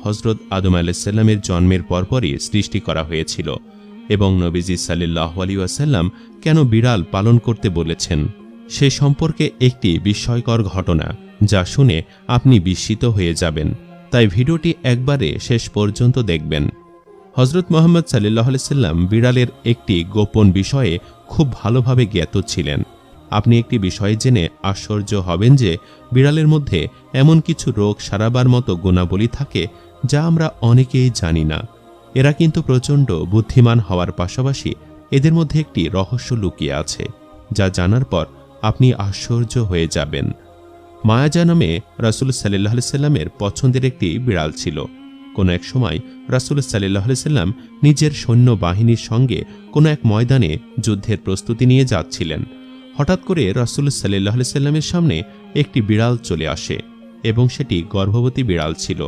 হযরত আদম আলাইহিসসালামের জন্মের পরপরই সৃষ্টি করা হয়েছিল এবং নবীজি সাল্লাল্লাহু আলাইহি ওয়াসাল্লাম কেন বিড়াল পালন করতে বলেছেন সে সম্পর্কে একটি বিস্ময়কর ঘটনা যা শুনে আপনি বিস্মিত হয়ে যাবেন। তাই ভিডিওটি একবারে শেষ পর্যন্ত দেখবেন। হযরত মুহাম্মদ সাল্লাল্লাহু আলাইহি ওয়াসাল্লাম বিড়ালের একটি গোপন বিষয়ে খুব ভালোভাবে জ্ঞাত ছিলেন। আপনি একটি বিষয় জেনে আশ্চর্য হবেন যে বিড়ালের মধ্যে এমন কিছু রোগ সারাবার মতো গুণাবলী থাকে যা আমরা অনেকেই জানি না। এরা কিন্তু প্রচণ্ড বুদ্ধিমান হওয়ার পাশাপাশি এদের মধ্যে একটি রহস্য লুকিয়ে আছে যা জানার পর আপনি আশ্চর্য হয়ে যাবেন। মায়াজা নামে রাসূল সাল্লাল্লাহু আলাইহি ওয়াসাল্লামের পছন্দের একটি বিড়াল ছিল। কোনো এক সময় রাসূল সাল্লাল্লাহু আলাইহি ওয়াসাল্লাম নিজের সৈন্যবাহিনীর সঙ্গে কোনো এক ময়দানে যুদ্ধের প্রস্তুতি নিয়ে যাচ্ছিলেন। হঠাৎ করে রাসূল সাল্লাল্লাহু আলাইহি ওয়াসাল্লামের সামনে একটি বিড়াল চলে আসে এবং সেটি গর্ভবতী বিড়াল ছিল।